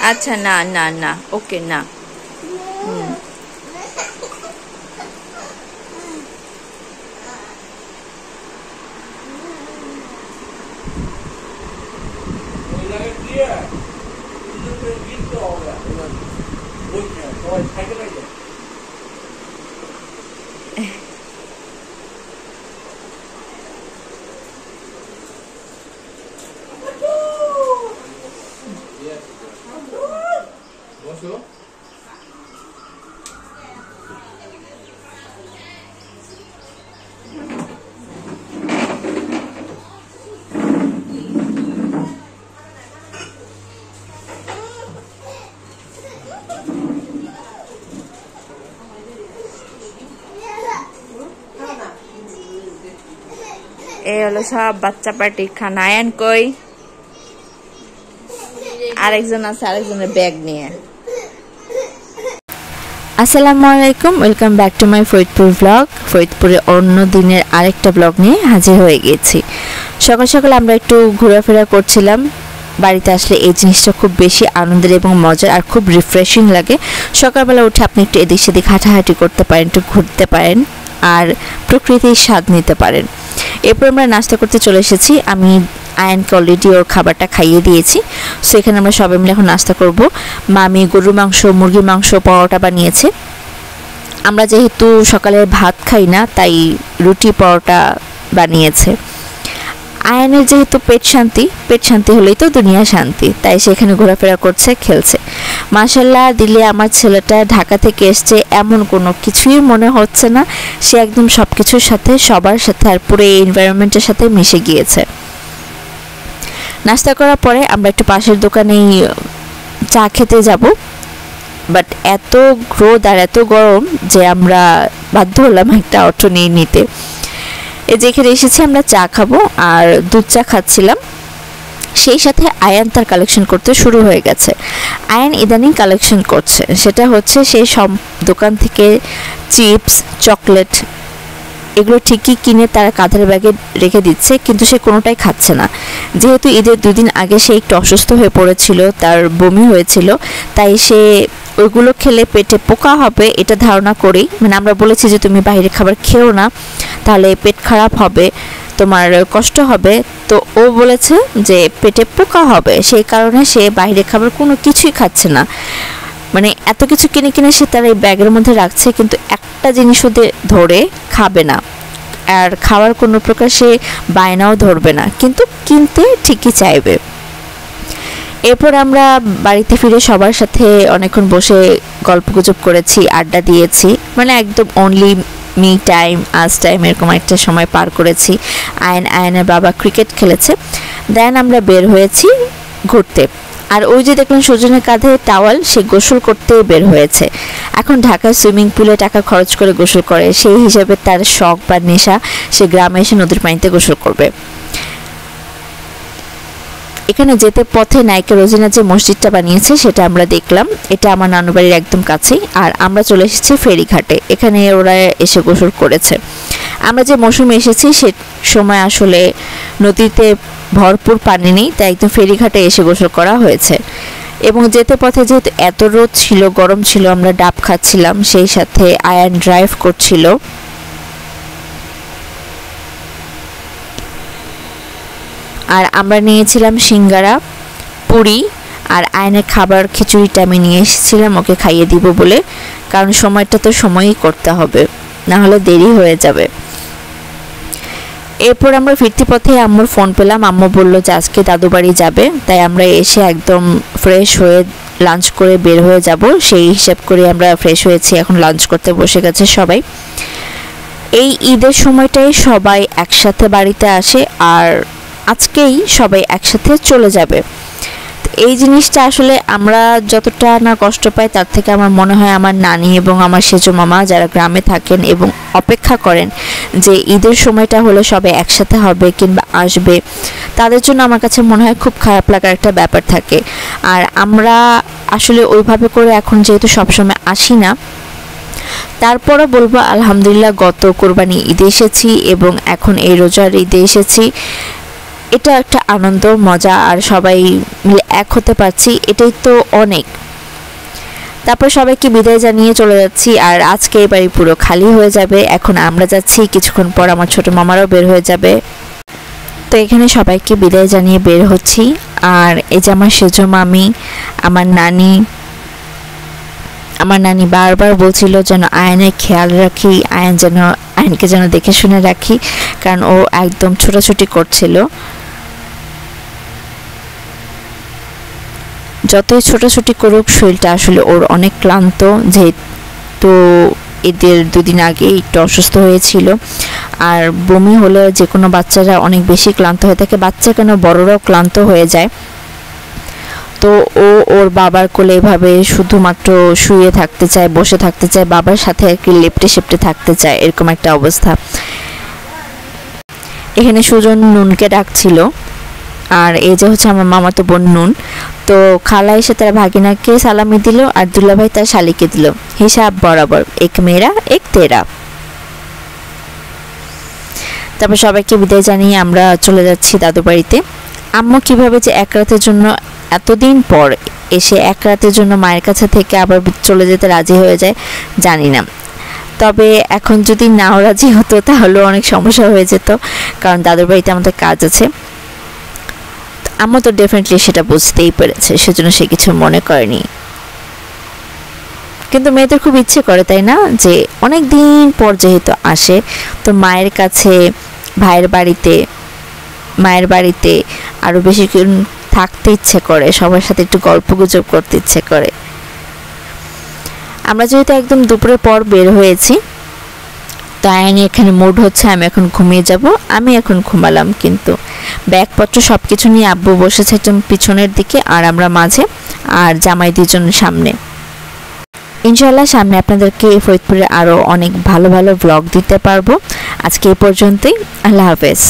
আচ্ছা না না না ওকে না এই হলো সব বাচ্চা পার্টির খানা আয়ান কই আরেকজন আছে আরেকজনের ব্যাগ নিয়ে আসসালামু আলাইকুম welcome back to my Faridpur blog ফরিদপুরে অন্য দিনের আরেকটা ব্লগ নিয়ে হাজির হয়ে গেছি সকাল সকাল আমরা একটু ঘোরাফেরা করছিলাম বাড়িতে আসলে এই জিনিসটা খুব বেশি আনন্দের এবং মজার আর খুব রিফ্রেশিং লাগে সকালবেলা উঠে আপনি একটু এদিক সেদিক হাঁটাহাঁটি করতে পারেন একটু ঘুরতে পারেন আর প্রকৃতির স্বাদ নিতে পারেন এরপর আমরা নাস্তা করতে চলে এসেছি আমি আয়ানকে অলরেডি ওর খাবারটা খাইয়ে দিয়েছি সো এখানে আমরা সবাই মিলে এখন নাস্তা করব মামি গরুর মাংস মুরগির মাংস পরোটা বানিয়েছে আমরা যেহেতু সকালে ভাত খাই না তাই রুটি পরোটা বানিয়েছে আয়ানের যেহেতু পেট শান্তি হলেই তো দুনিয়া শান্তি তাই সেখানে ঘোরাফেরা করছে খেলছে মাশাআল্লাহ দিলে আমার ছেলেটা ঢাকা থেকে এসছে এমন কোনো কিছুই মনে হচ্ছে না সে একদম সবকিছুর সাথে সবার সাথে আর পুরো এই এনভায়রনমেন্টের সাথে মিশে গিয়েছে নাস্তা করার পরে আমরা একটু পাশের দোকানেই চা খেতে যাব বাট এত রোদ আর এত গরম যে আমরা বাধ্য হলাম একটা অটো নিয়ে নিতে এই যেখানে এসেছি আমরা চা খাবো আর দুধ চা খাচ্ছিলাম সেই সাথে আয়ান তার কালেকশন করতে শুরু হয়ে গেছে আয়ান ইদানিং কালেকশন করছে সেটা হচ্ছে সেই সব দোকান থেকে চিপস চকলেট এগুলো ঠিকই কিনে তার কাঁধের ব্যাগে রেখে দিচ্ছে কিন্তু সে কোনোটাই খাচ্ছে না যেহেতু ঈদের 2 দিন আগে সে একটু অসুস্থ হয়ে পড়েছিল তার বমি হয়েছিল তাই সে ওইগুলো খেলে পেটে পোকা হবে এটা ধারণা করেই মানে আমরা বলেছি যে তুমি বাইরের খাবার খেও না তাহলে পেট খারাপ হবে তোমার কষ্ট হবে তো ও বলেছে যে পেটে পোকা হবে সেই কারণে সে বাইরের খাবার কোনো কিছুই খাচ্ছে না মানে এত কিছু কিনে কিনে সে তার এই ব্যাগের মধ্যে রাখছে কিন্তু একটা জিনিসও ধরে খাবে না আর খাওয়ার কোনো প্রকার সে বায়নাও ধরবে না কিন্তু কিনতে ঠিকই চাইবে এরপর আমরা বাড়িতে ফিরে সবার সাথে অনেকক্ষণ বসে গল্পগুজব করেছি আড্ডা দিয়েছি মানে একদম অনলি মি টাইম আজ টাইম এরকম একটা সময় পার করেছি আয়নের বাবা ক্রিকেট খেলেছে দেন আমরা বের হয়েছি ঘুরতে আর ওই যে দেখলেন সজনের কাঁধে টাওয়াল সে গোসল করতে বের হয়েছে এখন ঢাকার সুইমিং পুলে টাকা খরচ করে গোসল করে সেই হিসাবে তার শখ বা নেশা সে গ্রামে এসে নদীর পানিতে গোসল করবে এখানে যেতে পথে নায়িকা রোজিনা যে মসজিদটা বানিয়েছে সেটা আমরা দেখলাম এটা আমার নানু বাড়ির একদম কাছেই আর আমরা চলে এসেছি ফেরিঘাটে এখানে ওরা এসে গোসল করেছে আমরা যে মৌসুমে এসেছি সে সময় আসলে নদীতে ভরপুর পানি নেই তাই একদম ফেরিঘাটে এসে গোসল করা হয়েছে এবং যেতে পথে যেহেতু এত রোদ ছিল গরম ছিল আমরা ডাব খাচ্ছিলাম সেই সাথে আয়ান ড্রাইভ করছিল আর আমরা নিয়েছিলাম সিঙ্গারা পুরি আর আয়নের খাবার খিচুড়িটা আমি নিয়ে এসেছিলাম ওকে খাইয়ে দিব বলে কারণ সময়টা তো সময়ই করতে হবে না হলে দেরি হয়ে যাবে এরপর আমরা ফিরতি পথে আম্মুর ফোন পেলাম আম্মু বলল যে আজকে দাদু বাড়ি যাবে তাই আমরা এসে একদম ফ্রেশ হয়ে লাঞ্চ করে বের হয়ে যাব সেই হিসাব করে আমরা ফ্রেশ হয়েছি এখন লাঞ্চ করতে বসে গেছে সবাই এই ঈদের সময়টাই সবাই একসাথে বাড়িতে আসে আর আজকেই সবাই একসাথে চলে যাবে এই জিনিসটা আসলে আমরা যতটা না কষ্ট পাই তার থেকে আমার মনে হয় আমার নানি এবং আমার সেজো মামা যারা গ্রামে থাকেন এবং অপেক্ষা করেন যে ঈদের সময়টা হলে সবাই একসাথে হবে কিংবা আসবে তাদের জন্য আমার কাছে মনে হয় খুব খারাপ লাগার একটা ব্যাপার থাকে আর আমরা আসলে ওইভাবে করে এখন যেহেতু সবসময় আসি না তারপরও বলবো আলহামদুলিল্লাহ গত কোরবানি ঈদে এসেছি এবং এখন এই রোজার ঈদে এসেছি এটা একটা আনন্দ মজা, আর সবাই মিলে এক হতে পারছি, এটাই তো অনেক। তারপর সবাইকে বিদায় জানিয়ে চলে যাচ্ছি, আর আজকে এই বাড়ি পুরো খালি হয়ে যাবে। এখন আমরা যাচ্ছি, কিছুক্ষণ পর আমার ছোট মামারাও বের হয়ে যাবে। তো এখানে সবাইকে বিদায় জানিয়ে বের হচ্ছি। আর এই যে আমার সেজো মামি, আমার নানি বারবার বলছিল যেন আয়নের খেয়াল রাখি, আয়নকে যেন দেখে শুনে রাখি, কারণ ও একদম ছোটাছুটি করছিল। যতই ছোটাছুটি করুক, শরীরটা আসলে ওর অনেক ক্লান্ত, যেহেতু এদের 2 দিন আগে একটু অসুস্থ হয়েছিল। আর বমি হলে যে কোনো বাচ্চারা অনেক বেশি ক্লান্ত হয়ে থাকে, বাচ্চা কেন বড়রাও ক্লান্ত হয়ে যায়। তো ও ওর বাবার কোলে এভাবে শুধুমাত্র শুয়ে থাকতে চায়, বসে থাকতে চায়, বাবার সাথে আর কি লেপটে সেপটে থাকতে চায়, এরকম একটা অবস্থা। এখানে সুজন নুনকে ডাকছিল, আর এই যে হচ্ছে আমার মামাতো বোন নুন। তো খালা এসে তার ভাগিনাকে সালামি দিল, আর দুলাভাই তার শালিকে দিল, হিসাব বরাবর, এক মেয়েরা এক তেরা। তারপর সবাইকে বিদায় জানিয়ে আমরা চলে যাচ্ছি দাদু বাড়িতে। আম্মু কিভাবে যে এক রাতের জন্য, এতদিন পর এসে এক রাতের জন্য মায়ের কাছে থেকে আবার চলে যেতে রাজি হয়ে যায় জানি না। তবে এখন যদি নাও রাজি হতো তাহলেও অনেক সমস্যা হয়ে যেত, কারণ দাদুর বাড়িতে আমাদের কাজ আছে। আম্মু তো ডেফিনেটলি সেটা বুঝতেই পেরেছে, সেজন্য সে কিছু মনে করেনি। কিন্তু মেয়েদের খুব ইচ্ছে করে, তাই না, যে অনেক দিন পর যেহেতু আসে, তো মায়ের কাছে, ভাইয়ের বাড়িতে আরও বেশি থাকতে ইচ্ছে করে, সবার সাথে একটু গল্প গুজব করতে ইচ্ছে করে। আমরা যেহেতু একদম দুপুরের পর বের হয়েছি, তাই এখানে মুড হচ্ছে আমি এখন ঘুমিয়ে যাব। আমি এখন ঘুমালাম, কিন্তু ব্যাগপত্র সব কিছু নিয়ে আব্বু বসেছে একদম পিছনের দিকে, আর আমরা মাঝে, আর জামাই 2 জন সামনে। ইনশাআল্লাহ সামনে আপনাদেরকে ফরিদপুরে আরও অনেক ভালো ভালো ব্লগ দিতে পারবো। আজকে এই পর্যন্তই, আল্লাহ হাফেজ।